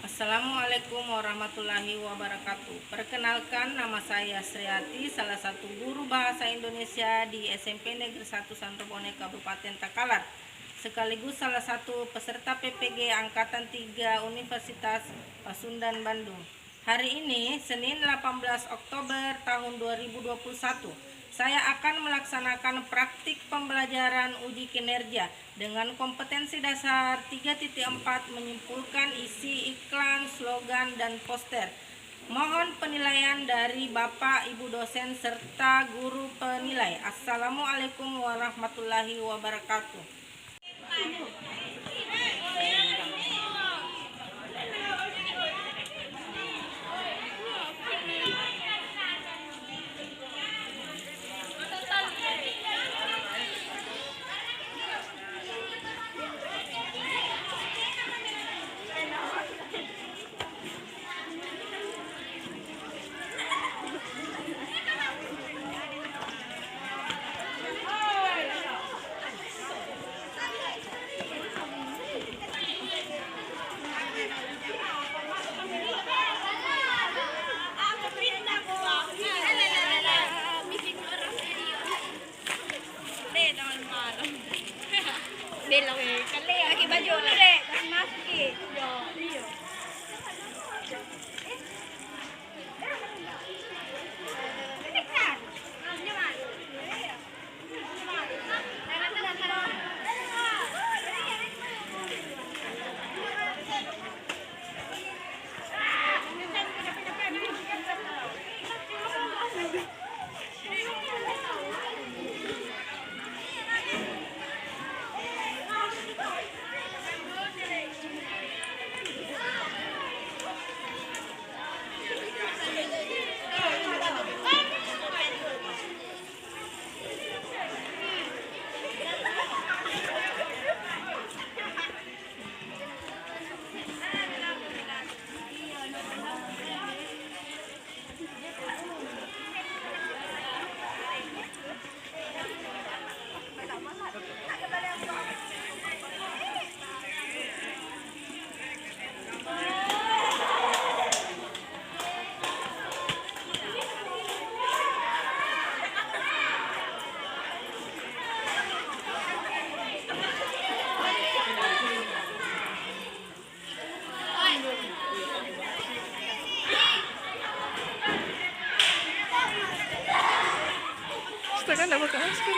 Assalamualaikum warahmatullahi wabarakatuh. Perkenalkan, nama saya Sriati, salah satu guru bahasa Indonesia di SMP Negeri 1 Sanrobone Kabupaten Takalar, sekaligus salah satu peserta PPG Angkatan 3 Universitas Pasundan Bandung. Hari ini, Senin 18 Oktober tahun 2021, saya akan melaksanakan praktik pembelajaran uji kinerja dengan kompetensi dasar 3.4 menyimpulkan isi iklan, slogan, dan poster. Mohon penilaian dari Bapak, Ibu dosen, serta guru penilai. Assalamualaikum warahmatullahi wabarakatuh. Bilang kali lagi baju deh, dan masuk yo. Astaga, nggak pakai masker.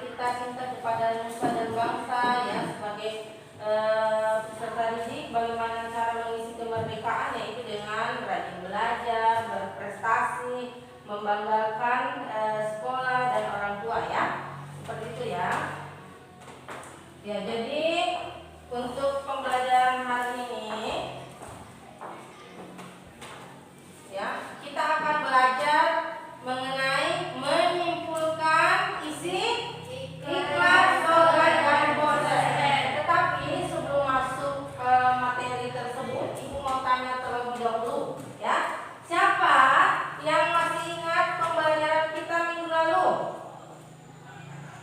kita cinta kepada nusa dan bangsa ya, sebagai peserta didik bagaimana cara mengisi kemerdekaan, yaitu dengan rajin belajar, berprestasi, membanggakan sekolah dan orang tua ya, seperti itu ya. Ya, jadi untuk pembelajaran hari ini ya, kita akan belajar mengenai menyimpulkan isi iklan, slogan, dan poster. Tetapi sebelum masuk ke materi tersebut, Ibu mau tanya terlebih dahulu ya, siapa yang masih ingat pembelajaran kita minggu lalu?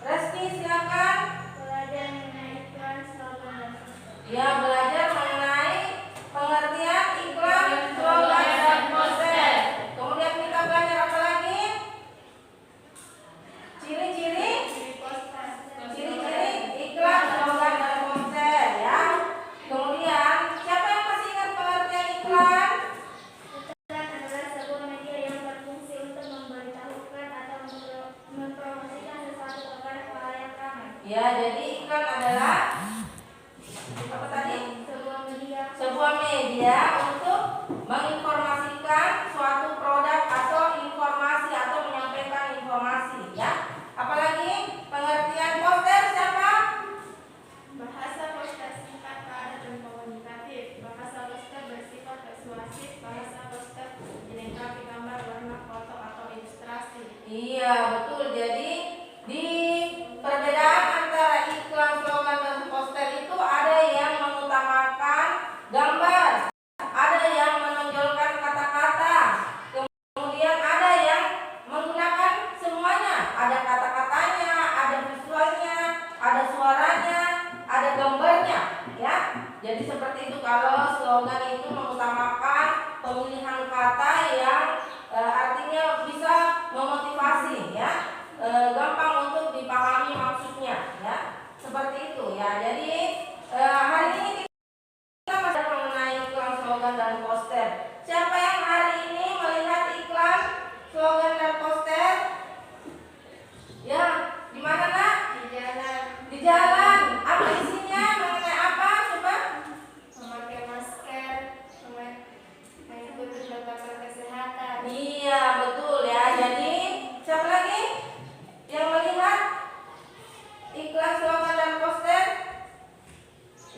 Reski, silakan. Belajar mengenai iklan, slogan, dan poster. Ya, belajar mengenai pengertian iklan, slogan, dan poster. Kemudian kita belajar apa lagi? Ciri-ciri iklan, slogan, dan poster ya. Kemudian siapa yang masih ingat pengertian iklan? Iklan adalah sebuah media yang berfungsi untuk memberitahukan atau mempromosikan sesuatu kepada khalayak ramai. Ya, jadi iklan adalah apa tadi? Sebuah media untuk menginformasikan suatu produk atau informasi atau menyampaikan informasi ya. Apalagi pengertian poster siapa? Bahasa poster singkat, padat, dan komunikatif. Bahasa poster bersifat persuasif. Bahasa poster dilengkapi gambar, warna, foto, atau ilustrasi. Iya, betul. Jadi di perbedaan antara iklan, slogan, dan poster itu ada yang mengutamakan gambar, ada yang menonjolkan kata-kata, kemudian ada yang menggunakan semuanya, ada kata-katanya, ada visualnya, ada suaranya, ada gambarnya ya. Jadi seperti itu. Kalau slogan itu mengutamakan pemilihan kata yang artinya bisa memotivasi ya, gampang untuk dipahami maksudnya ya, seperti itu ya. Jadi hari ini kita masih mengenai iklan, slogan, dan poster. Siapa yang hari ini melihat iklan, slogan, dan poster? Ya, di mana nak? Di jalan, Di jalan. Apa isinya? Mengenai apa? Coba. memakai masker, mengikuti protokol kesehatan. Iya, betul ya. Jadi siapa lagi yang melihat iklan, slogan, dan poster?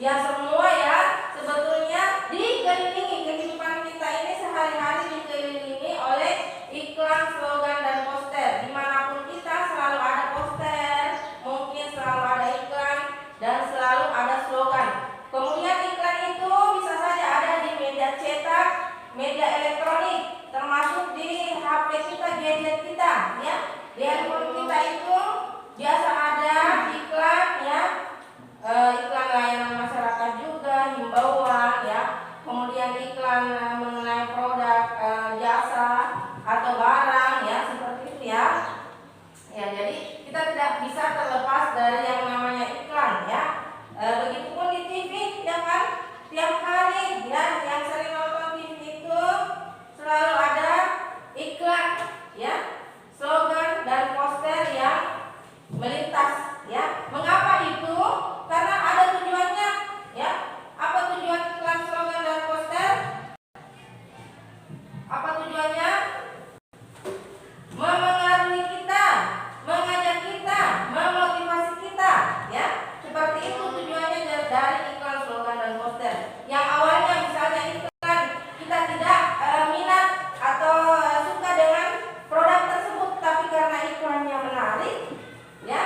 Ya, semua ya. Sebetulnya dikelilingi, kehidupan kita ini sehari-hari dikelilingi oleh iklan, slogan, dan poster. Dimanapun kita selalu ada poster, mungkin selalu ada iklan, dan selalu ada slogan. Kemudian iklan itu bisa saja ada di media cetak, media elektronik, termasuk di HP kita, gadget kita ya. Di handphone kita itu biasa ada iklan ya, iklan layanan masyarakat juga, himbauan ya, kemudian iklan mengenai produk, jasa atau barang ya, seperti itu ya. Ya, jadi kita tidak bisa terlepas dari yang namanya iklan ya. Begitupun di TV ya kan, tiap hari ya, yang sering nonton TV itu selalu ada iklan ya, slogan, dan poster yang melintas ya. Mengapa itu? Karena ada tujuannya ya. Apa tujuan iklan, slogan, dan poster? Apa tujuannya? Memengaruhi kita, mengajak kita, memotivasi kita ya. Seperti itu tujuannya dari iklan, slogan, dan poster. Yang awalnya misalnya iklan kita tidak minat atau suka dengan produk tersebut, tapi karena iklannya menarik ya,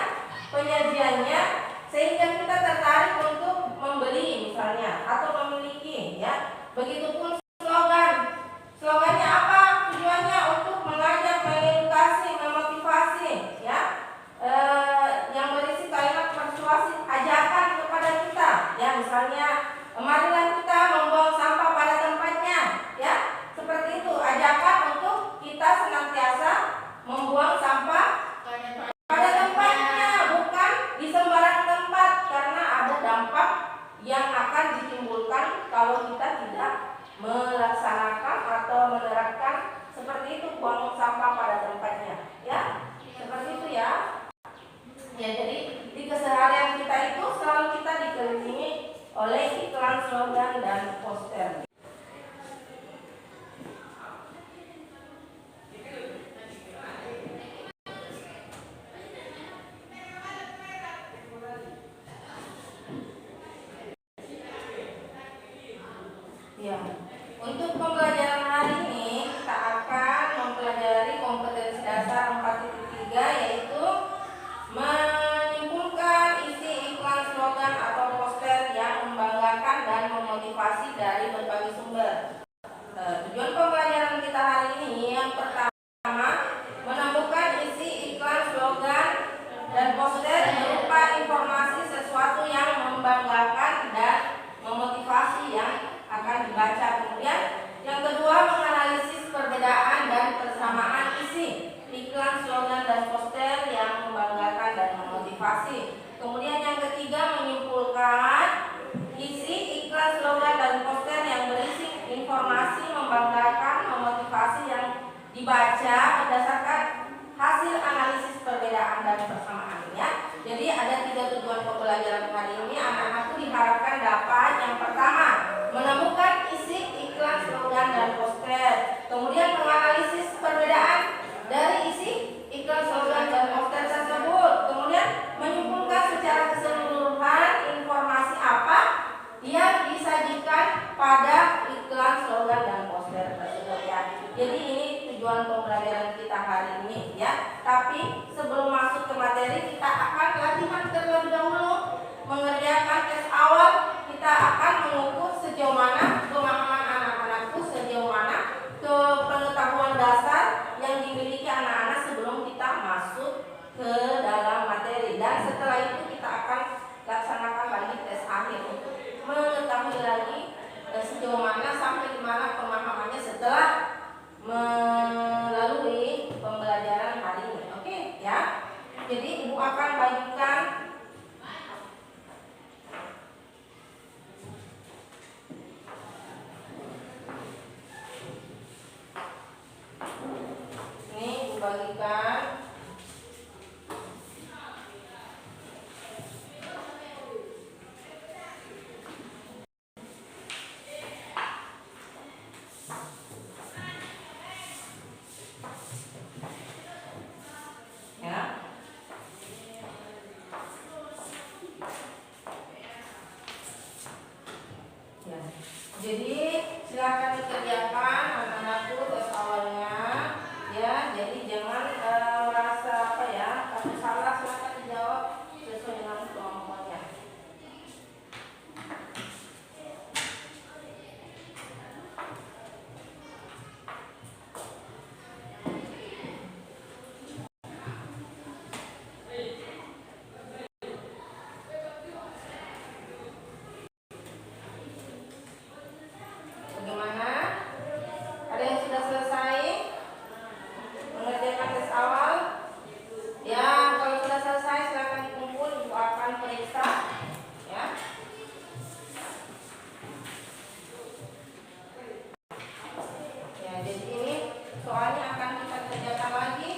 penyajiannya, sehingga kita tertarik untuk membeli misalnya atau memiliki ya. Begitupun slogan. Slogannya apa? Tujuannya untuk mengajak, mengedukasi, memotivasi ya. Yang berisi kalimat persuasif, ajakan kepada kita ya, misalnya marilah kita membuang sampah pada tempatnya ya. Seperti itu, ajakan untuk kita senantiasa membuang sampah pada tempatnya, bukan di sembarang tempat, karena ada dampak yang akan ditimbulkan kalau kita tidak Ya, jadi di keseharian kita itu selalu kita dikelilingi oleh iklan, slogan, dan poster. Ya, untuk pembelajaran hari ini kita akan mempelajari kompetensi dasar 4.3, yaitu menyimpulkan isi iklan, slogan, atau poster yang membanggakan dan memotivasi dari berbagai sumber. Tujuan pembelajaran kita hari ini yang pertama, menemukan isi iklan, slogan, dan poster berupa informasi sesuatu yang membanggakan dan memotivasi yang akan dibaca. Kemudian yang kedua, menganalisis perbedaan dan persamaan isi iklan, slogan, dan poster yang membanggakan dan memotivasi. Kemudian yang ketiga, menyimpulkan isi iklan, slogan, dan poster yang berisi informasi membanggakan, memotivasi yang dibaca berdasarkan hasil analisis perbedaan dan persamaannya. Jadi ada 3 tujuan pembelajaran hari ini. Anak-anakku diharapkan dapat yang pertama, menemukan isi iklan, slogan, dan poster. Kemudian menganalisis perbedaan dari isi iklan, slogan, dan poster tersebut. Kemudian menyimpulkan secara keseluruhan informasi apa yang disajikan pada iklan, slogan, dan poster tersebut ya. Jadi ini tujuan pembelajaran kita hari ini ya. Tapi sebelum masuk ke materi, kita akan latihan terlebih dahulu mengerjakan tes awal. Kita akan mengukur sejauh mana pemahaman anak-anakku, sejauh mana ke pengetahuan dasar yang dimiliki anak-anak sebelum kita masuk ke dalam materi. Dan setelah itu kita akan laksanakan lagi tes akhir untuk mengetahui lagi sejauh mana sampai di mana pemahamannya setelah melalui pembelajaran hari ini. Oke ya. Jadi ibu akan bagikan ini, ibu bagikan ya. Jadi silakan dikerjakan anak-anakku tes awalnya ya. Jadi jangan merasa apa ya, kalau salah silakan dijawab sesuai dengan kemampuannya. Bagaimana? Ada yang sudah selesai mengerjakan tes awal? Ya, kalau sudah selesai silakan dikumpul, ibu akan periksa ya. Ya, jadi ini soalnya akan kita kerjakan lagi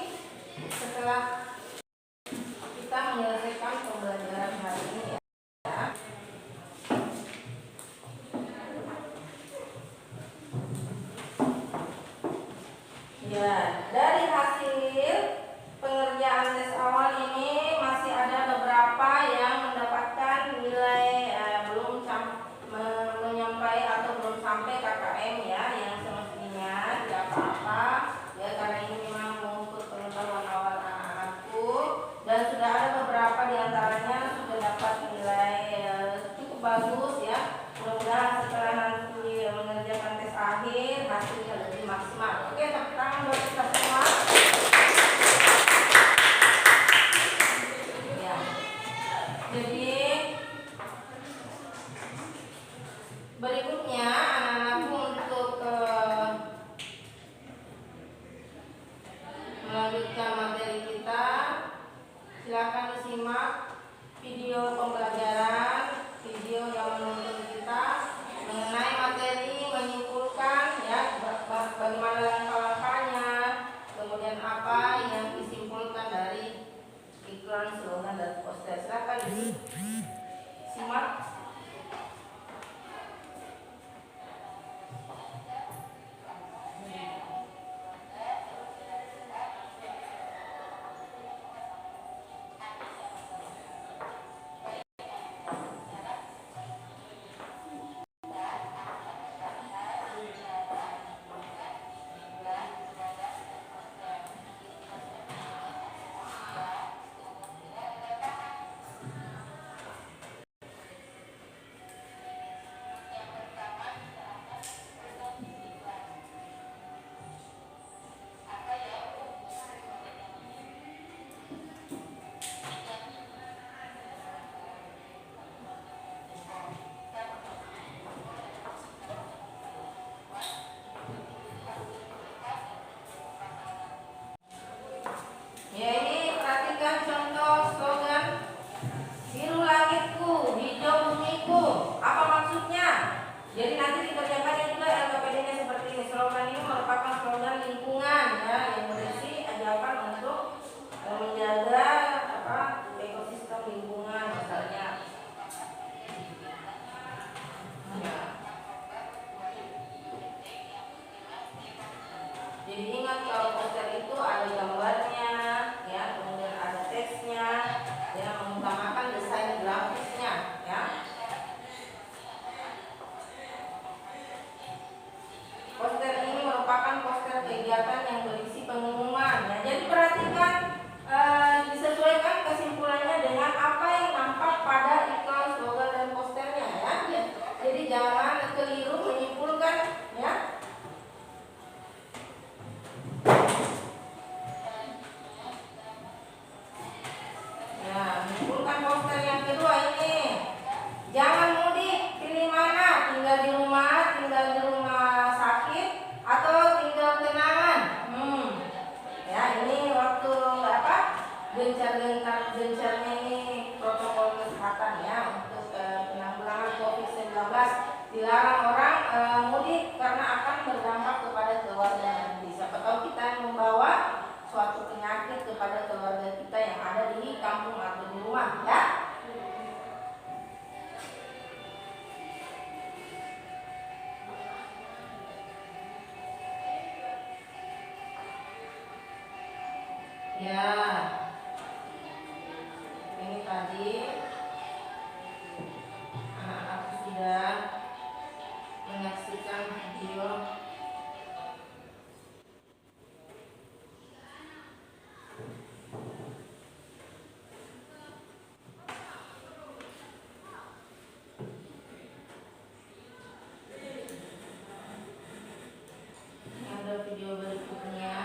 setelah kita menyelesaikan pembelajaran hari ini ya. Ya, dari hasil pengerjaan tes awal ini masih ada beberapa yang mendapatkan nilai menyampai atau belum sampai KKM ya, yang semestinya tidak apa-apa ya, karena ini memang mengukur pengetahuan awal anak-anakku. Dan sudah ada beberapa diantaranya sudah dapat nilai cukup bagus ya. Mudah-mudahan setelah nanti mengerjakan tes akhir hasilnya lebih maksimal. Oke, tepuk tangan buat kita semua. Ya. Jadi berikutnya anak-anakku untuk melanjutkan materi kita, silakan disimak video pembelajaran, video yang menuntun kita mengenai materi, menyimpulkan ya bagaimana langkah-langkahnya, kemudian apa yang disimpulkan dari iklan, slogan, dan Simak. Ya, ini perhatikan contoh slogan biru langitku, hijau bumiku. Apa maksudnya? Jadi nanti dikerjakannya juga LKPD-nya seperti ini. Slogan ini merupakan slogan lingkungan ya, yang berisi ajakan untuk menjaga ekosistem lingkungan misalnya. Ya. Jadi ingat kalau poster itu ada gambarnya, ya, kemudian ada teksnya, ya, mengutamakan desain grafisnya, ya. Poster ini merupakan poster kegiatan yang berisi pengumuman, ya. Jadi perhatikan, disesuaikan kesimpulannya dengan apa yang nampak pada iklan, slogan dan posternya, ya. Jadi jangan keliru menyimpulkan, ya. Menyimpulkan poster yang kedua ini. Jangan mudik, pilih mana? Tinggal di rumah sakit atau tinggal kenangan. Ya, ini waktu gencarnya ini protokol kesehatan ya untuk penanggulangan COVID-19. Dilarang orang mudik karena akan berdampak kepada keluarga nanti. Siapa tahu kita membawa suatu penyakit kepada keluarga kita yang ada di kampung atau di rumah, ya. Ya, ini tadi anak-anak sudah menyaksikan video. Ada video berikutnya.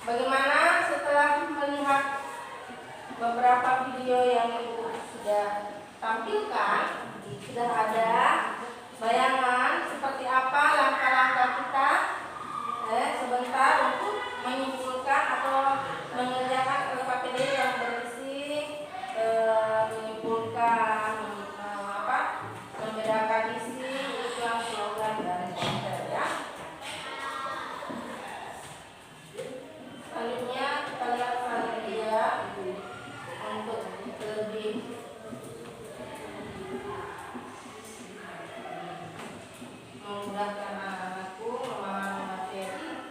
Bagaimana setelah melihat beberapa video yang Ibu sudah tampilkan, sudah ada bayangan seperti apa langkah-langkah kita sebentar untuk menyimpulkan atau mengerjakan LKPD yang berisi menyimpulkan membedakan isi, iklan, slogan, dan poster ya. Selanjutnya kita lihat slide dia untuk lebih memudahkan anak-anakku memahami materi.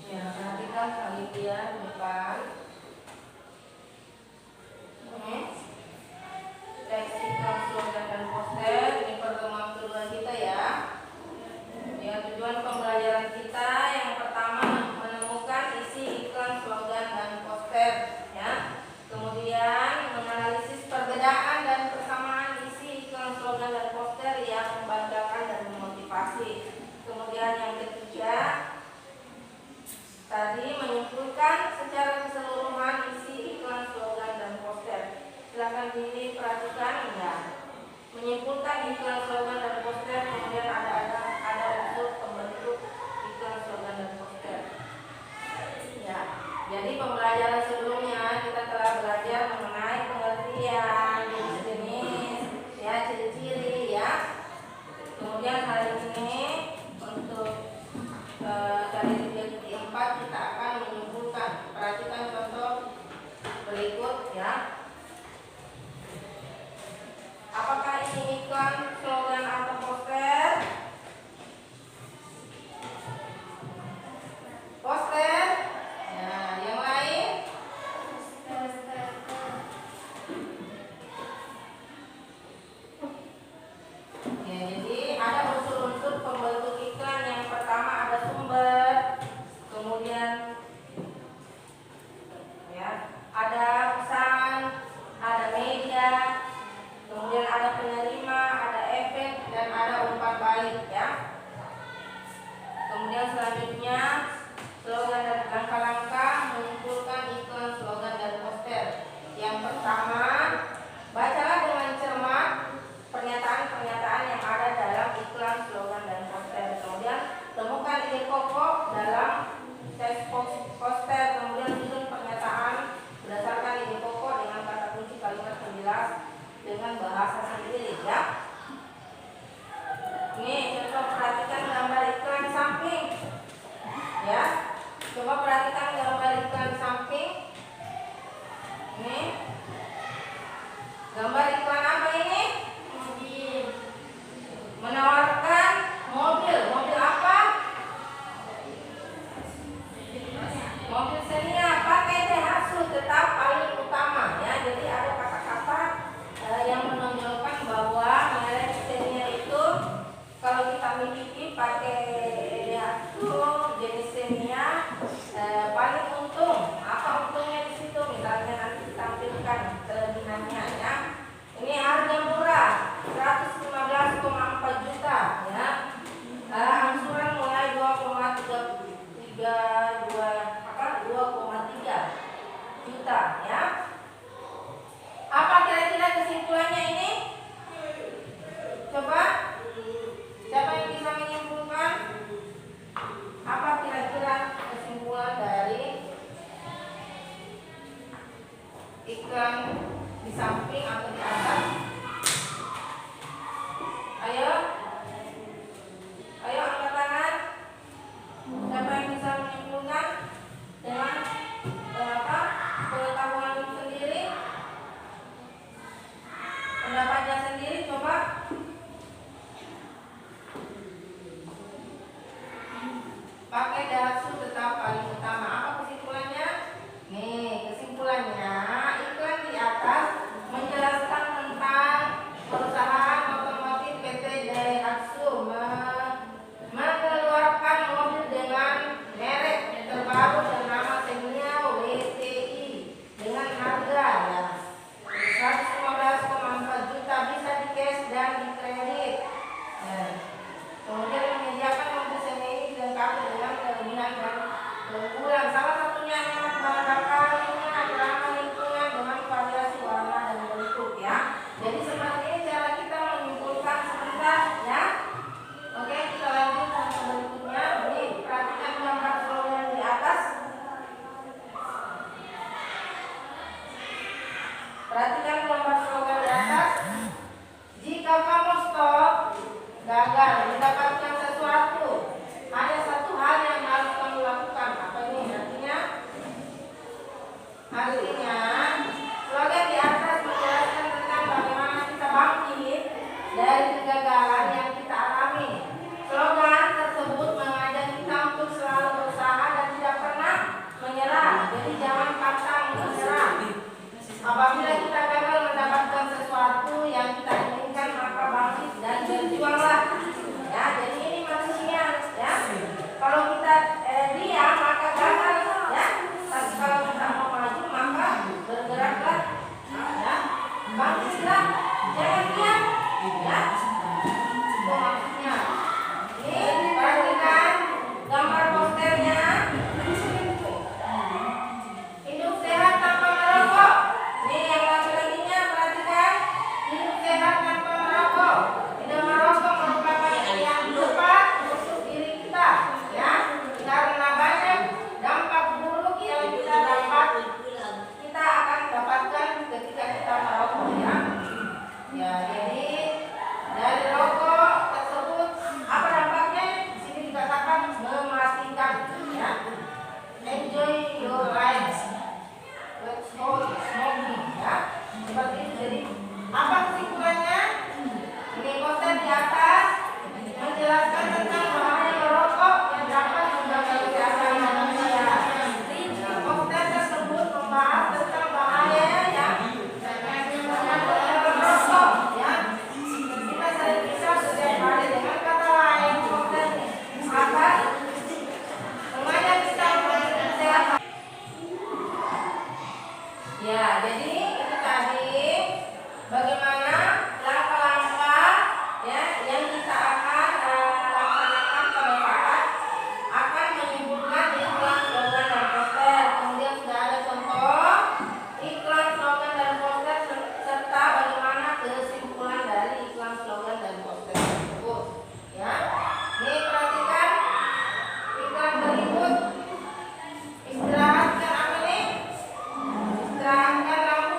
Ya, perhatikan kali dia di depan. Teks iklan, slogan, dan poster. Ini pertemuan kedua kita ya. Ya, tujuan pembelajaran kita yang pertama menemukan isi iklan, slogan, dan poster ya. Kemudian menganalisis perbedaan dan persamaan isi iklan, slogan, dan poster yang membanggakan dan memotivasi. Kemudian yang ketiga tadi menyimpulkan secara keseluruhan isi iklan, slogan, dan poster. Silakan diperhatikan ya. Menyimpulkan iklan, slogan, dan poster, kemudian ada unsur pembentuk iklan, slogan, dan poster. Ya. Jadi pembelajaran sebelumnya kita telah belajar mengenai pengertian, jenis-jenis, ya, ciri-ciri ya. Kemudian hari ini untuk dari 3.4 kita akan menyimpulkan. Perhatikan contoh berikut ya. Apakah ini iklan, slogan, atau poster? Poster. Ya, yang lain? Ya, jadi ada unsur-unsur pembentuk iklan. Yang pertama ada sumber, kemudian ya, ada pesan, ada media, kemudian ada penerima, ada efek, dan ada umpan balik ya. Kemudian selanjutnya slogan dan langkah-langkah menyimpulkan iklan, slogan, dan poster. Yang pertama, bacalah dengan cermat pernyataan-pernyataan yang ada dalam iklan, slogan, dan poster. Kemudian temukan ide pokok dalam teks poster. Kemudian susun pernyataan berdasarkan ide pokok dengan kata kunci kalimat penjelas dengan bahasa sendiri ya. Ini contoh, perhatikan gambar iklan di samping ya. Coba perhatikan gambar iklan di samping. Ini gambar iklan apa ini? Mobil. Menawarkan mobil. Mobil apa? Mobil Xenia. Pakai Daihatsu tetap paling utama ya. Jadi ada kata-kata yang menonjolkan bahwa merek Xenia itu kalau kita miliki pakai Daihatsu jenis Xenia paling untung. Apa untungnya di situ? Misalnya nanti ditampilkan kelebihannya ya. Ini harga murah 115,4 juta ya. Angsuran mulai 2,3 juta ya. Apa kira-kira kesimpulannya ini? Coba siapa yang bisa menyimpulkan? Apa kira-kira kesimpulan dari iklan di samping atau di atas? Ayo angkat tangan. Siapa yang bisa menyimpulkan dengan pengetahuan sendiri, pendapatnya sendiri? Coba. Pakai Daihatsu tetap paling utama. Apa kesimpulannya? Nih kesimpulannya, iklan di atas perhatikan gambar slogan di atas. Jika kamu stop, gagal mendapatkan sesuatu, ada satu hal yang harus kamu lakukan. Apa ini artinya? Artinya, slogan di atas menjelaskan tentang bagaimana kita bangkit dari kegagalan yang kita alami. Slogan tersebut mengajak kita untuk selalu berusaha dan tidak pernah menyerah. Jadi jangan pantang menyerah. Apabila kita gagal mendapatkan sesuatu yang kita inginkan, maka bangkit dan berjuanglah. Ya, jadi ini manusia, ya. Kalau kita diam, maka gagal, ya. Tapi kalau kita mau maju, maka bergeraklah, ya. Bangkitlah, jangan diam, ya. Itu maksudnya. Ini perhatikan gambar posternya. Hidup sehat tanpa merokok. Nih yang laki-lakinya perhatikan. Hidup sehat tanpa merokok. Tidak merokok merupakan pilihan tepat untuk diri kita, ya. Karena banyak dampak buruk yang kita akan dapatkan ketika kita merokok, ya. Ya, jadi dari rokok tersebut apa dampaknya? Di sini dikatakan mematikan, ya. Enjoy your life without smoking, ya. Seperti itu. Jadi apa kesimpulannya? Ini poster di atas menjelaskan tentang bahaya merokok yang dapat mengganggu kesehatan manusia. Nah, poster tersebut membahas tentang bahaya yang merokok, ya. Kita sering bisa setiap hari dengan kata lain poster ini akan mengajak kita untuk kesehatan. Ya, jadi itu tadi bagaimana langkah-langkah, ya, yang kita akan laksanakan pada saat akan menyimpulkan iklan, slogan, dan poster. Kemudian sudah ada contoh iklan, slogan, dan poster serta bagaimana kesimpulan dari iklan, slogan, dan poster tersebut. Ya, ini perhatikan iklan berikut. Istirahatkan apa nih? Istirahatkan lampu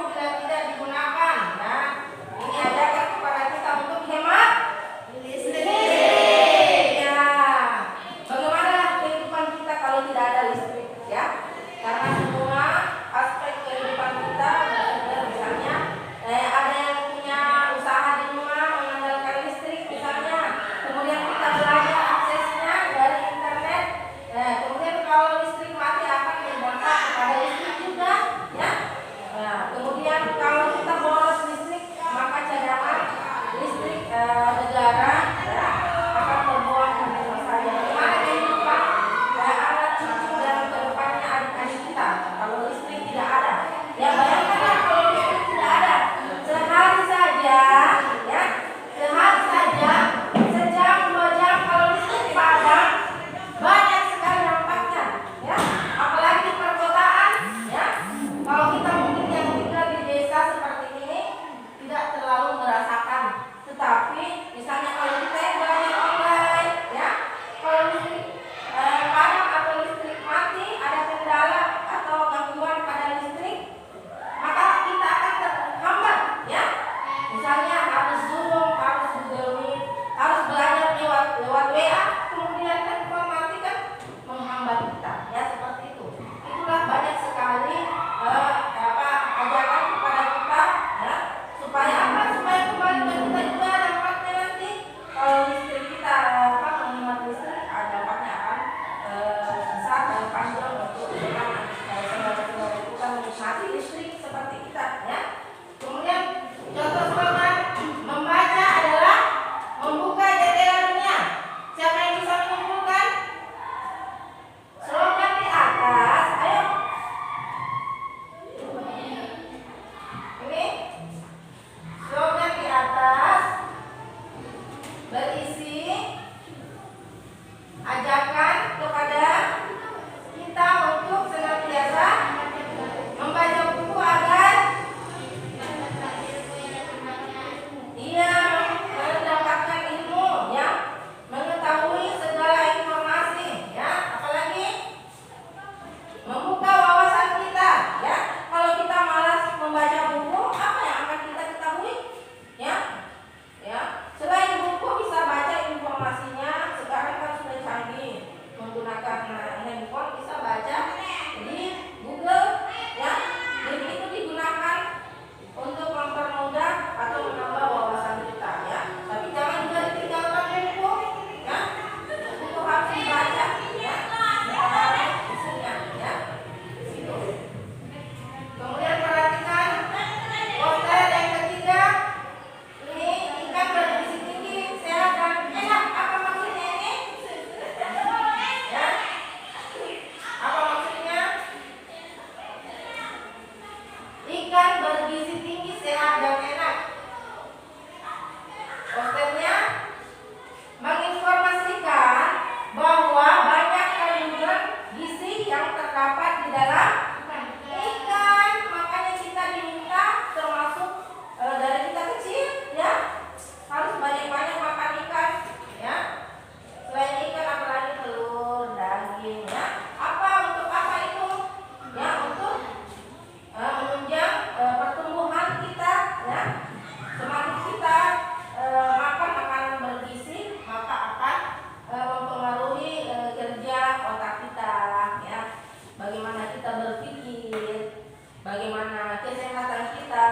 kesehatan kita,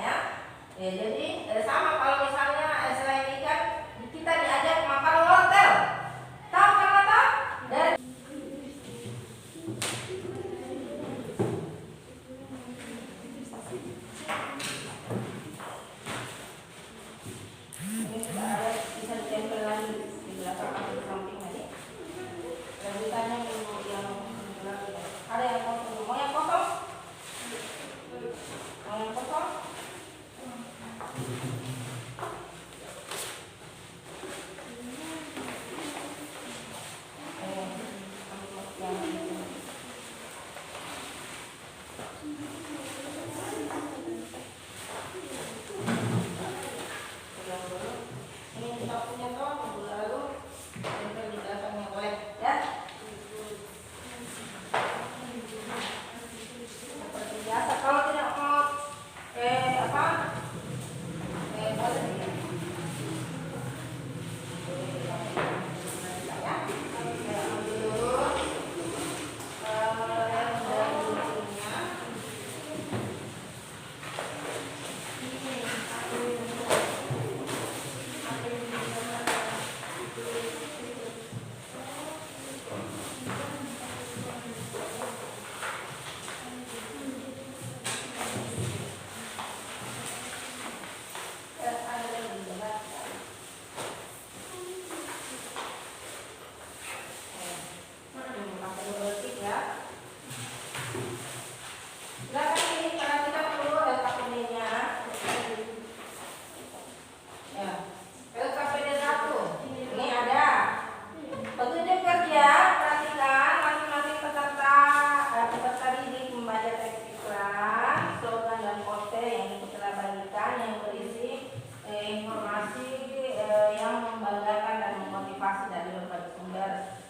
ya. Ya, jadi sama kalau misalnya selain ikan kita diajak makan wortel. Tahu kan apa? Dari ini sudah ada, bisa ditempel lagi di belakang atau di samping tadi. Lanjutannya yang ada yang kosong. Mau yang kosong? Mau yang kosong? Ini kita punya toh, lalu tempel di belakangnya boleh, ya. Seperti biasa, kalau tidak mau boleh ya.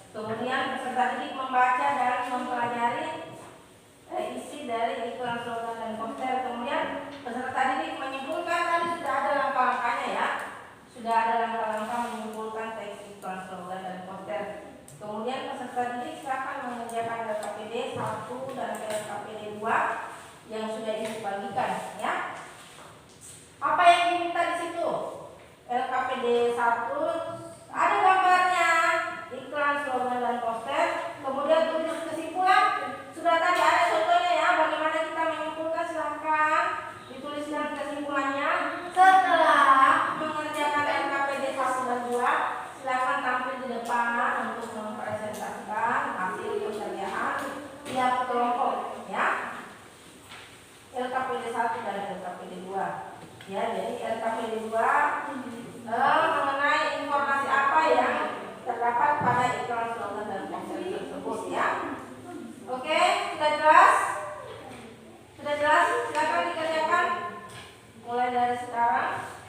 Kemudian peserta didik membaca dan mempelajari isi dari iklan, slogan, dan poster. Kemudian peserta didik menyimpulkan, tadi sudah ada langkah-langkahnya ya. Sudah ada langkah-langkah menyimpulkan teks iklan, slogan, dan poster. Kemudian peserta didik silakan mengerjakan LKPD 1 dan LKPD 2 yang sudah dibagikan ya. Apa yang diminta di situ? LKPD 1 ada gambarnya, iklan, slogan, dan poster. Kemudian tulis kesimpulan. Sudah tadi ada contohnya ya, bagaimana kita menyimpulkan. Silahkan dituliskan kesimpulannya. Setelah mengerjakan LKPD 1 dan 2, silahkan tampil di depan untuk mempresentasikan hasil pekerjaan tiap kelompok ya. LKPD 1 dan LKPD 2 ya. Jadi LKPD 2 mengenai informasi apa yang terdapat pada iklan, slogan, dan poster tersebut ya. Oke, sudah jelas? Sudah jelas? Silakan dikerjakan mulai dari sekarang.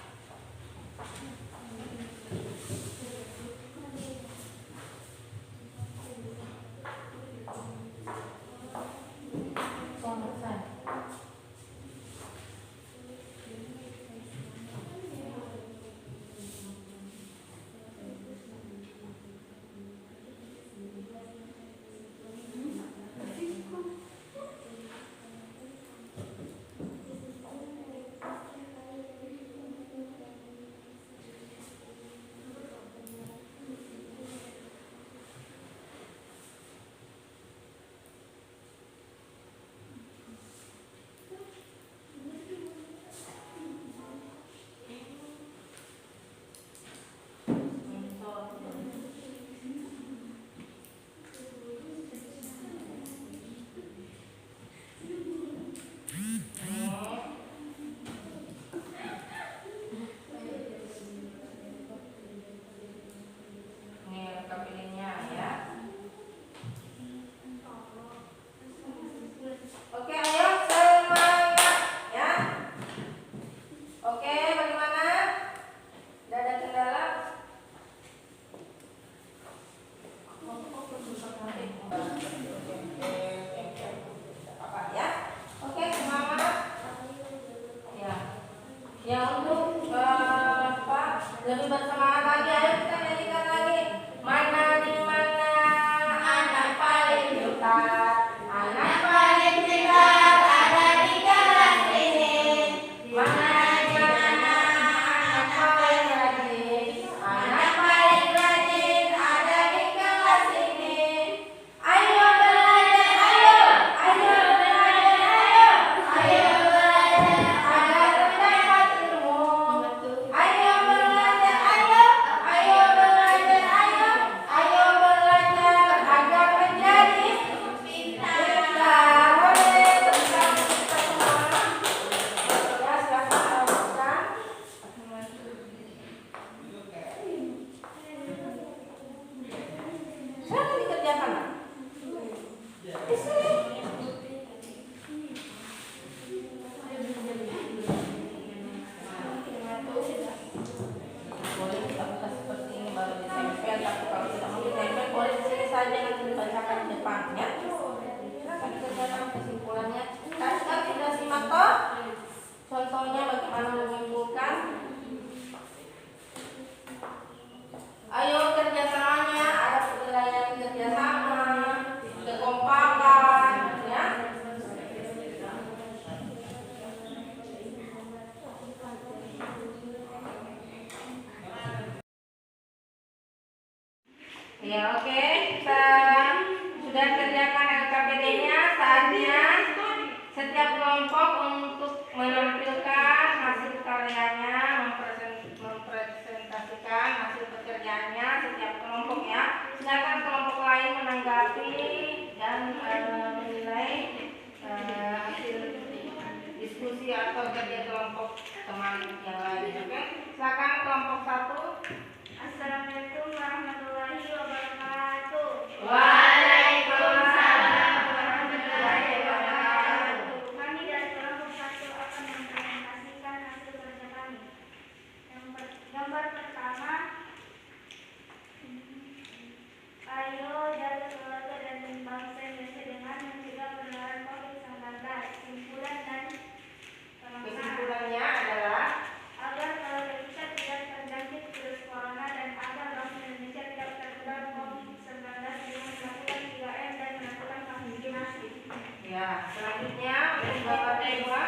Ya, oke. Kita sudah kerjakan LKPD-nya. Saatnya setiap kelompok untuk menampilkan hasil karyanya, mempresentasikan hasil pekerjaannya setiap kelompok ya. Silakan kelompok lain menanggapi dan menilai hasil diskusi atau kerja kelompok teman yang lain. Oke, silakan kelompok 1. Assalamualaikum warahmatullahi wabarakatuh. Waalaikumsalam warahmatullahi wabarakatuh. Kami dari kelompok 1 akan mempresentasikan hasil kerja kami. Gambar pertama, ayo jaga keluarga dan bangsa Indonesia dengan mencegah penularan COVID-19. Simpulan dan pelaksanaan. Kesimpulannya adalah Agar keluarga kita tidak terjangkit virus corona dan agar bangsa Indonesia tidak tertular COVID-19 dengan melakukan 3M dan melakukan vaksinasi. ya. Selanjutnya untuk gambar kedua.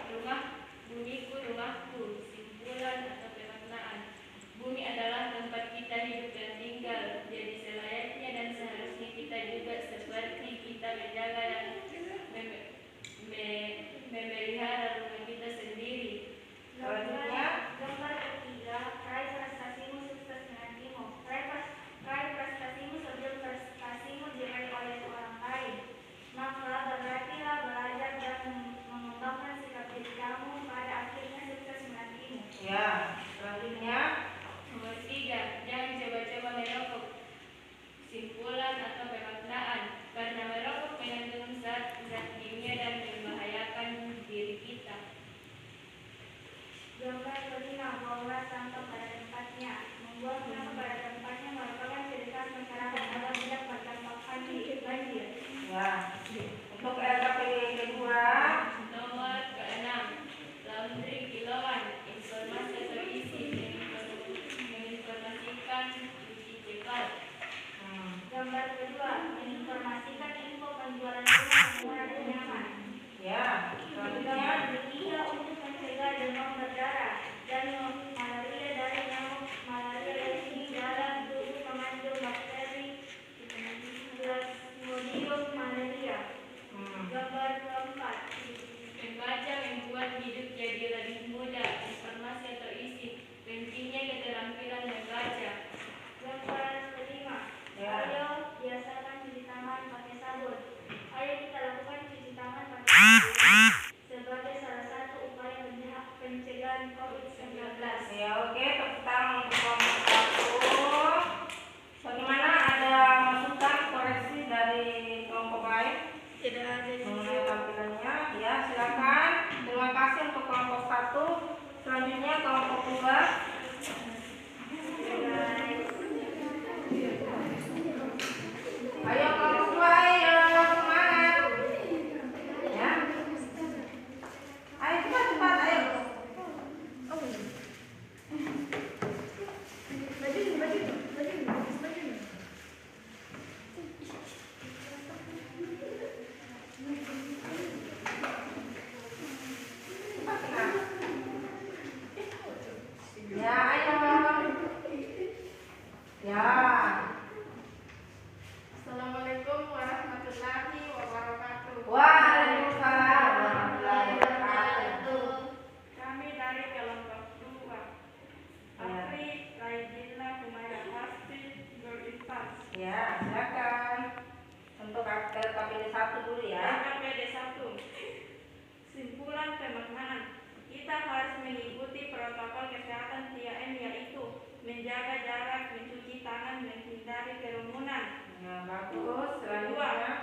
Rumah bunyiku rumahku. Simpulan atau pemaknaan. Bumi adalah tempat kita hidup dan tinggal. Jadi selayaknya dan seharusnya kita juga seperti kita menjaga dan memelihara rumah kita sendiri. Gambar ketiga, raih prestasimu, sukses menantimu. Raih prestasimu sebelum prestasimu diraih oleh orang lain. Maka berlatihlah belajar dan mengembangkan sikap diri kamu, pada akhirnya sukses menantimu. Ya, selanjutnya Nomor 3, jangan coba-coba merokok. Simpulan atau pemaknaan. Karena merokok mengandung zat kimia dan membahayakan diri kita. Gambar kelima, buanglah sampah pada tempatnya. Membuang sampah pada tempatnya merupakan ciri khas masyarakat agar tidak berdampak banjir. ya. Untuk LKPD kedua. Nomor ke-6, laundry kilauan. Informasi atau isi menginformasikan cuci cepat. Gambar kedua, menginformasikan info penjualan rumah yang murah dan nyaman. Ya, selanjutnya Gambar ketiga, untuk mencegah demam berdarah dan malaria dari nyamuk malaria dari sini dalam tubuh mengandung bakteri Plasmodium malaria. Gambar keempat, Membaca membuat hidup jadi lebih mudah. Informasi atau isi pentingnya keterampilan membaca. gambar kelima, Ya. ayo biasakan cuci tangan pakai sabun. Ayo kita lakukan cuci tangan pakai sabun sebagai salah satu upaya pencegahan COVID-19. ya, oke, tepuk tangan untuk kelompok 1. Bagaimana, ada masukan koreksi dari kelompok lain Tidak ada mengenai tampilannya? Ya, silakan. Terima kasih untuk kelompok 1. Selanjutnya kelompok 2. Ayo kelompok 2, ayo semangat. Ya. Ayo cepat, ayo. Ya, ayo. Ya. Assalamualaikum warahmatullahi wabarakatuh. Waalaikumsalam warahmatullahi wabarakatuh. Kami dari kelompok 2. Afri Raidillah Humayra Hasti Berintas. Ya, silakan. Untuk LKPD 1 dulu ya. LKPD 1. Simpulan pemaknaan. Kita harus mengikuti protokol kesehatan 3M, yaitu menjaga jarak, mencuci tangan, menghindari kerumunan. Nah, bagus. Kedua, Selanjutnya.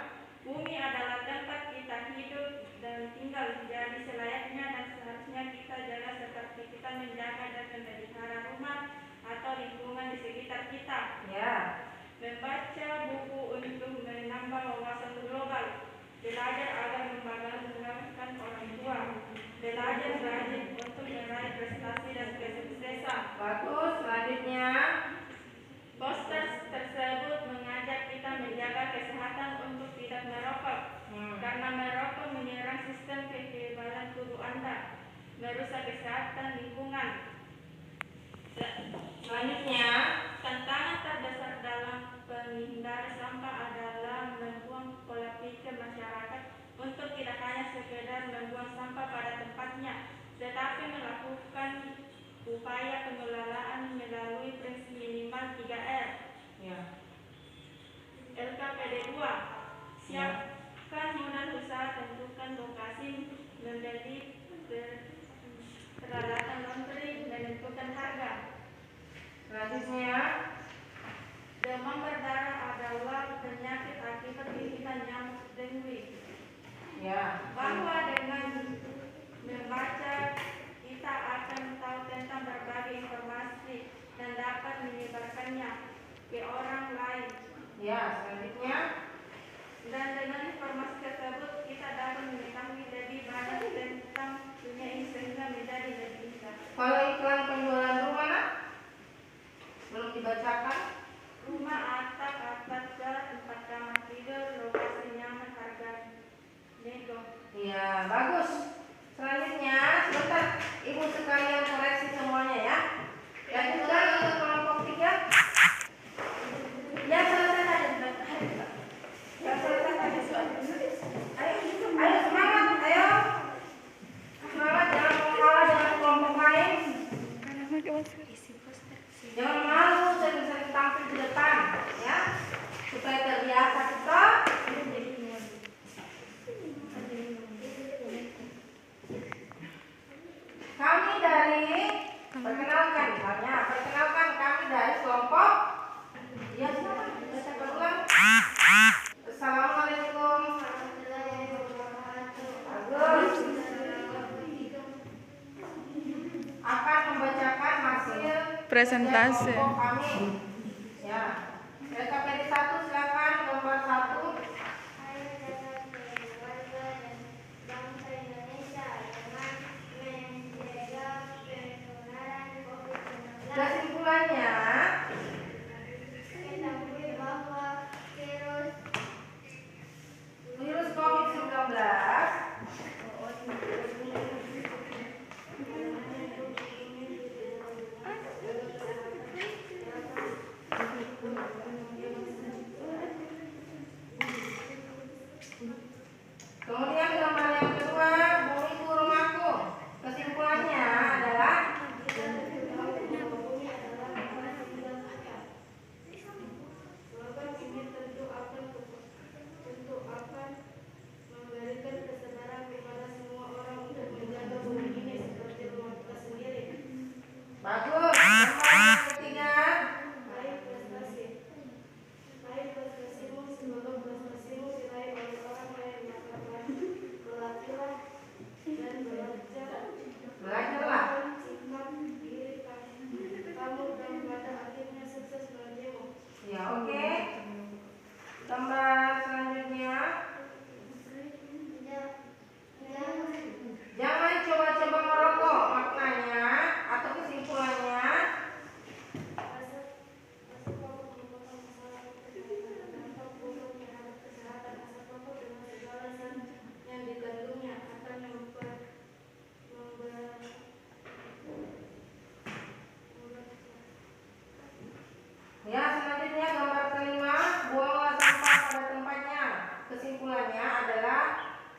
bumi adalah tempat kita hidup dan tinggal. Jadi selayaknya dan seharusnya kita jaga seperti kita menjaga dan memelihara rumah atau lingkungan di sekitar kita. Ya. Membaca buku untuk menambah wawasan global. Belajar agar membanggakan orang tua. Belajar rajin untuk meraih prestasi dan kesuksesan. Bagus. Selanjutnya. Poster tersebut mengajak kita menjaga kesehatan untuk tidak merokok. Karena merokok menyerang sistem kekebalan tubuh Anda, merusak kesehatan lingkungan. Selanjutnya. Tantangan terbesar dalam Siapkan modal usaha, tentukan lokasi, membeli peralatan laundry, dan tentukan harga. Selanjutnya, Demam berdarah adalah penyakit akibat gigitan nyamuk dengue. ya. Bahwa dengan membaca kita akan tahu tentang berbagai informasi dan dapat menyebarkannya ke orang lain. Ya, selanjutnya. Dan dengan informasi tersebut kita dapat mengetahui lebih banyak tentang dunia ini sehingga menjadi lebih bijak. Kalau iklan penjualan rumah nak? Belum dibacakan? Rumah atap gas 4 kamar tidur, lokasi nyaman, harga nego. Iya, bagus. Selanjutnya, sebentar Ibu sekalian koreksi semuanya ya. Lanjutkan untuk kelompok 3. Ya, selesai tadi. Ya, selesai tadi soal. Ayo semangat, ayo. Semangat, jangan kalah dengan kelompok lain. Karena pakai masker. Jangan malu sering-sering tampil di depan, ya. Supaya terbiasa kita. Kami dari perkenalkan kami dari kelompok. Ya, silakan baca berulang. Assalamualaikum. Bagus. Akan membacakan hasil Presentasi. kerja kelompok kami. Ya. RKPD 1 silakan gambar 1. Ayo jaga keluarga dan bangsa Indonesia dengan mencegah penularan COVID-19. Kesimpulannya, Ketahui bahwa virus COVID-19 kemudian gambar yang kedua, bumi itu rumahku. Kesimpulannya adalah slogan ini tentu akan memberikan kesadaran kepada semua orang untuk menjaga bumi ini seperti rumah kita sendiri. bagus. Gambar yang ketiga, Baik prestasimu, semoga prestasimu diraih oleh orang lain, maka berlatihlah dan belajarlah. sikap diri kamu dan pada akhirnya sukses bagimu. Ya, oke. Gambar selanjutnya, jangan coba-coba merokok. Maknanya atau kesimpulannya, Asap rokok merupakan masalah kesehatan, dampak buruk terhadap kesehatan. Asap rokok dengan segala zat yang dikandungnya akan ya, selanjutnya gambar kelima, buanglah sampah pada tempatnya. Kesimpulannya adalah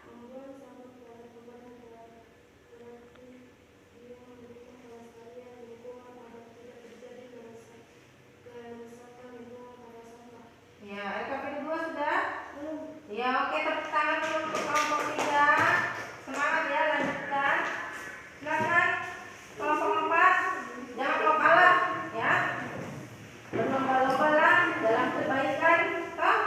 membuang sampah pada tempat yang berarti dia mendukung kelestarian lingkungan agar tidak terjadi kerusakan lingkungan pada sampah. ya, RKPD 2 sudah? Ya, oke, tepuk tangan dulu untuk kelompok 3. Semangat ya, lanjutkan. Silakan kelompok 4, jangan mau kalah ya. Berlomba-lombalah dalam kebaikan. Toh?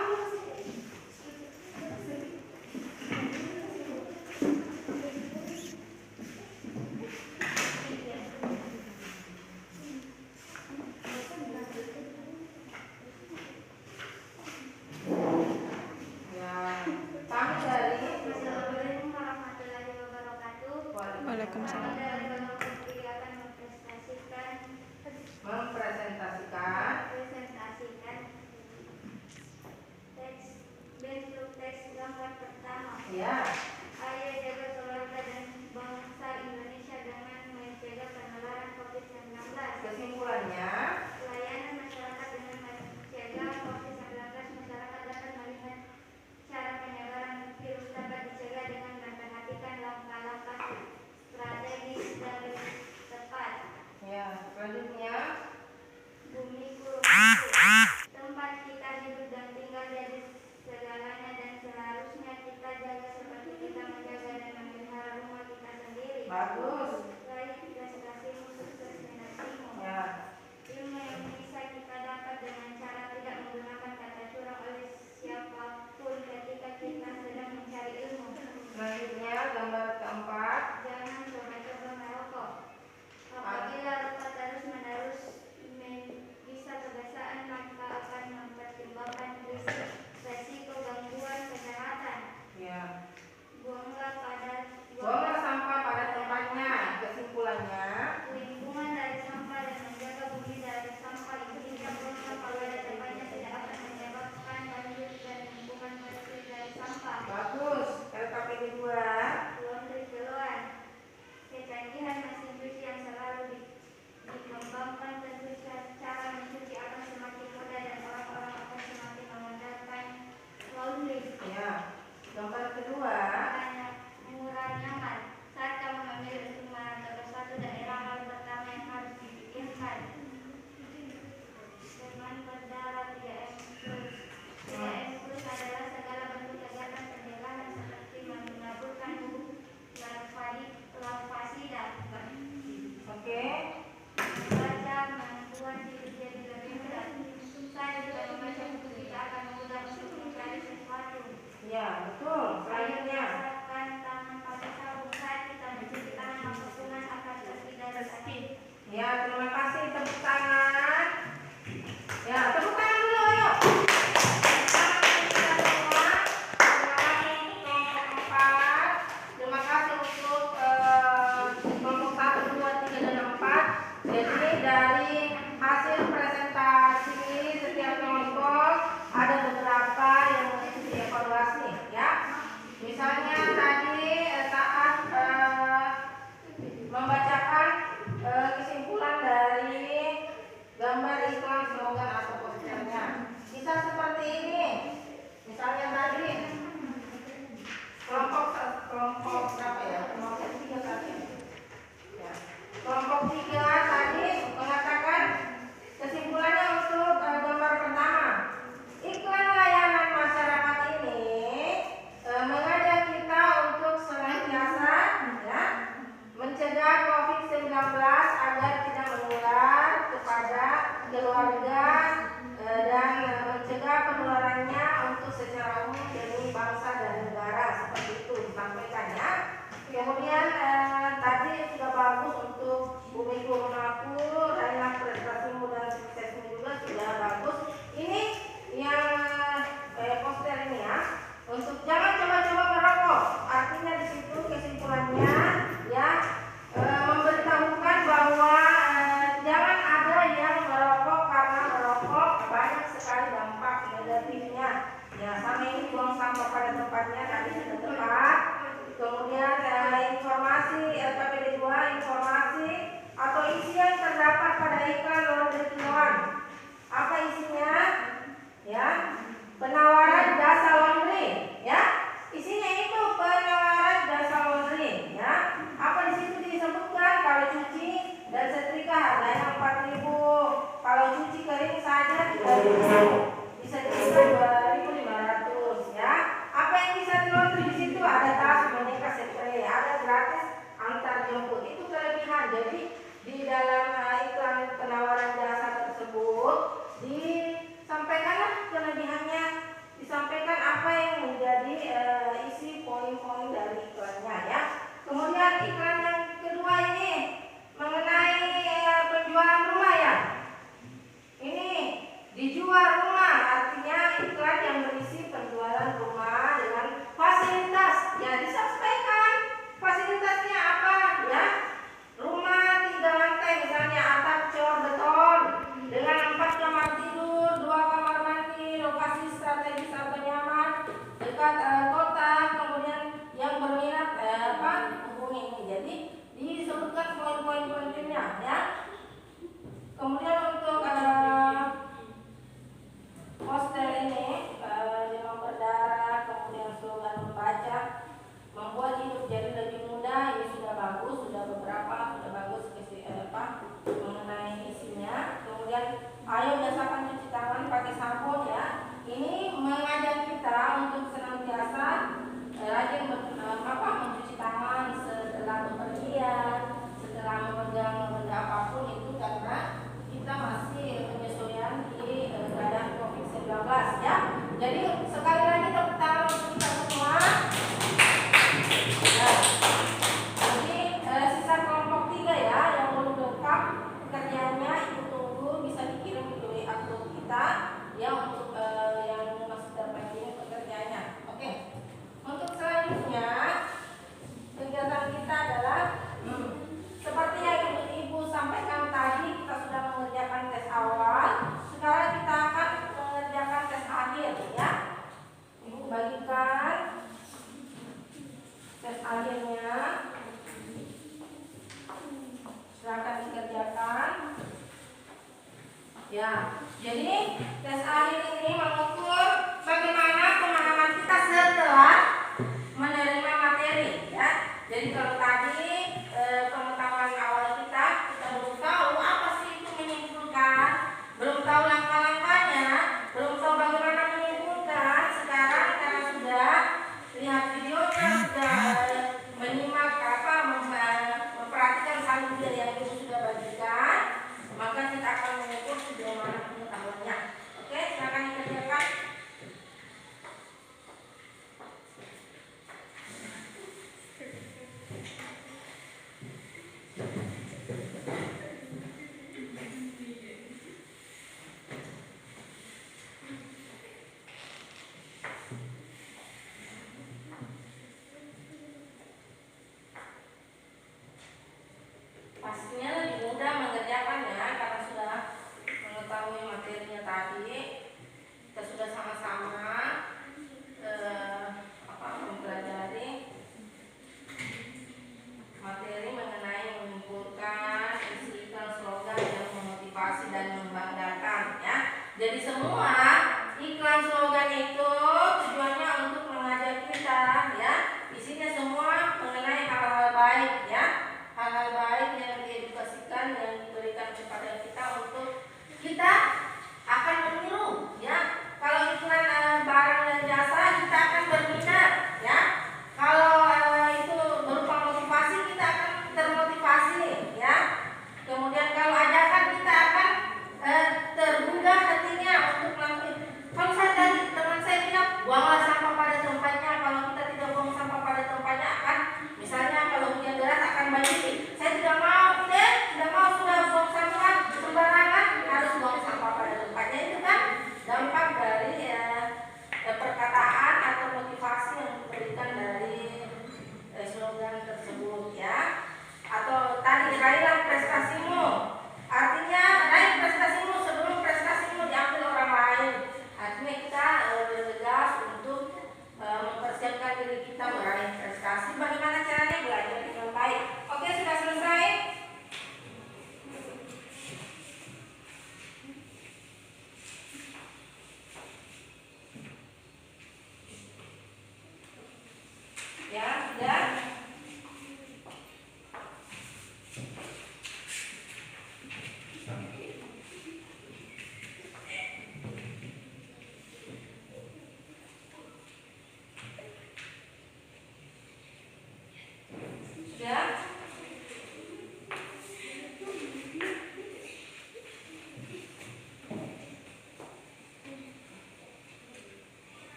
Ya, kami dari Assalamualaikum warahmatullahi wabarakatuh. Waalaikumsalam. Kami dari kelompok 3 akan mempresentasikan teks gambar pertama. ya. Ayo jaga keluarga dan bangsa Indonesia dengan mencegah penularan COVID-19. Kesimpulannya, Pelayanan masyarakat dengan mencegah COVID-19. Masyarakat dapat melihat cara penyebaran virus dapat dicegah dengan memperhatikan langkah-langkah strategis Bagus. Raih prestasimu, sukses menantimu. Ya. Ilmu yang bisa kita dapat dengan cara tidak menggunakan kata curang oleh siapapun ketika kita sedang mencari ilmu. Selanjutnya gambar keempat. Jangan coba-coba merokok. Apabila rokok terus-menerus bisa kebiasaan, maka akan mempertimbangkan resiko gangguan kesehatan. Ya. Buanglah sampah pada tempatnya. Kesimpulannya, lingkungan dari sampah dan menjaga bumi dari sampah itu tidak buang sampah pada tempatnya tidak akan menyebabkan banjir dan lingkungan bersih dari sampah. bagus. LKPD 2. Laundry keluar. Kecanggihan mesin cuci yang selalu dikembangkan tentu cara mencuci akan semakin mudah dan orang-orang akan semakin mengandalkan laundry. Ya. Gambar kedua. Murah nyaman. Saat kamu memilih untuk merantau ke suatu daerah, hal pertama yang harus dipikirkan dengan berdarah 3M+. 3M+ adalah segala bentuk kegiatan pencegahan seperti menaburkan bubuk larvasida. Oke. Membaca membuat hidup jadi lebih mudah. Saya juga membaca buku kita akan mudah untuk mencari sesuatu. Ya, betul. Selanjutnya. Menggunakan tangan pakai sabun saat kita mencuci tangan, maka kuman akan bersih dari sakit. Ya, terima kasih. Tepuk tangan. Ya, tepuk tangan dulu, ayo. Terima kasih untuk kelompok 1, 2, 3, dan 4. Jadi dari hasil presentasi setiap kelompok ada beberapa yang mesti dievaluasi, ya. Misalnya tadi saat membacakan kesimpulan dari gambar iklan, slogan atau posternya, bisa seperti ini. Misalnya tadi kelompok berapa ya? Kelompok 3 tadi. Ya. Kelompok 3 tadi mengatakan kesimpulannya untuk gambar pertama. Iklan layanan masyarakat ini mengajak kita untuk senantiasa ya, mencegah COVID-19 agar tidak menular kepada keluarga dan mencegah penularannya untuk secara umum demi bangsa dan negara, seperti itu disampaikan ya. Kemudian tadi sudah bagus untuk Bumi Kurunaku, raihlah prestasimu dan suksesmu juga sudah bagus. Ini yang poster ini ya. Untuk jangan coba-coba merokok. Artinya di situ kesimpulannya ya memberitahukan bahwa jangan ada yang merokok karena merokok banyak sekali dampak negatifnya. Ya, sama ini buang sampah pada tempatnya tadi sudah tepat. Kemudian informasi LKPD 2, informasi atau isi yang terdapat pada iklan laundry kiloan. Apa isinya? Ya, penawaran jasa laundry, ya. Isinya itu penawaran jasa laundry, ya. Apa di situ disebutkan? Kalau cuci dan setrika harganya 4.000. Kalau cuci kering saja 3.000. Bisa dijual 2.500, ya. Apa yang bisa di laundry di situ? Ada tas, boneka, spray, ada gratis antar jemput. Itu kelebihan. Jadi di dalam iklan penawaran jasa tersebut disampaikanlah kelebihannya, disampaikan apa yang menjadi isi poin-poin dari iklannya ya. Kemudian iklan yang kedua ini mengenai penjualan rumah ya. Ini dijual rumah, artinya iklan yang berisi penjualan rumah dengan fasilitas. Ya, disampaikan fasilitasnya apa ya. Rumah 3 lantai misalnya Ya, jadi tes akhir ini mengukur bagaimana pemahaman kita setelah menerima materi, ya. Jadi kalau tadi pengetahuan awal kita belum tahu apa sih itu menyimpulkan, belum tahu langkah-langkahnya, belum tahu bagaimana menyimpulkan. Sekarang karena sudah lihat videonya, sudah menyimak memperhatikan salin yang ibu sudah bagikan, maka kita akan mengukur sejauh mana pengetahuannya. Oke, silakan dikerjakan. Pastinya lebih mudah mengerjakannya karena sudah mengetahui materinya tadi. Kita sudah sama-sama mempelajari materi mengenai mengumpulkan isi iklan slogan yang memotivasi dan membanggakan, ya. Jadi semua iklan slogan itu tujuannya untuk mengajak kita, ya. Isinya semua mengenai hal-hal baik, ya. Hal-hal baik yang diedukasikan, yang diberikan kepada kita untuk kita akan meniru, ya. Kalau iklan barang dan jasa kita akan berminat, ya. Kalau itu berupa motivasi kita akan termotivasi, ya. Kemudian kalau ajakan kita akan tergugah hatinya untuk melakukan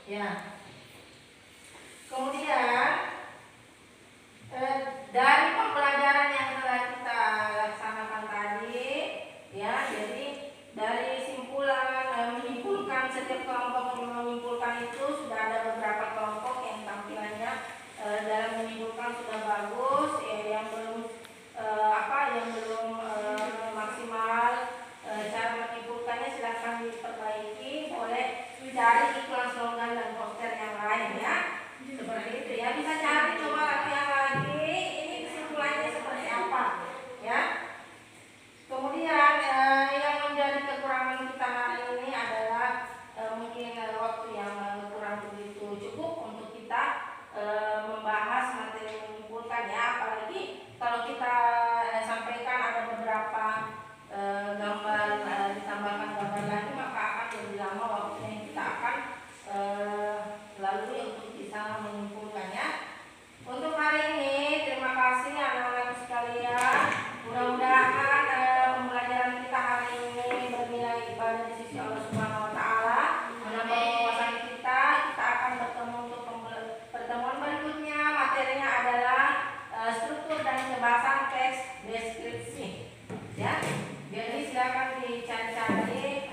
Ya. Kemudian dari pembelajaran yang telah kita laksanakan tadi, ya, jadi dari menyimpulkan setiap kelompok menyimpulkan itu sudah ada beberapa kelompok yang tampilannya dalam menyimpulkan sudah bagus, yang belum maksimal cara menyimpulkannya silahkan diperbaiki, boleh cari iklan slogan dan poster yang lain ya. Seperti itu ya, bisa cari coba latihan lagi ini kesimpulannya seperti apa ya. Kemudian yang menjadi kekurangan kita hari ini adalah mungkin waktu yang kurang begitu cukup untuk kita membahas materi menyimpulkan ya, apalagi kalau kita sampaikan ada beberapa gambar, ditambahkan gambar lagi, maka akan lebih lama waktunya yang kita akan lalui untuk bisa menyimpulkannya. Untuk hari ini terima kasih anak-anak sekalian. Mudah-mudahan pembelajaran kita hari ini bernilai ibadah di sisi Allah Subhanahu wa taala, menambah wawasan kita. Kita akan bertemu untuk pertemuan berikutnya. Materinya adalah struktur dan kebahasan teks deskripsi. Ya. Jadi silakan dicari-cari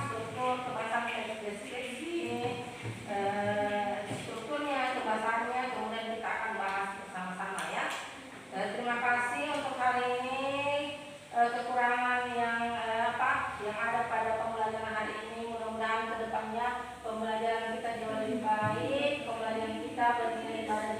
struktur kebahasan teks deskripsi, strukturnya, kebahasannya, kemudian kita akan bahas bersama-sama ya. Terima kasih untuk hari ini. Kekurangan yang ada pada pembelajaran hari ini, mudah-mudahan kedepannya pembelajaran kita jauh lebih baik, pembelajaran kita bernilai pada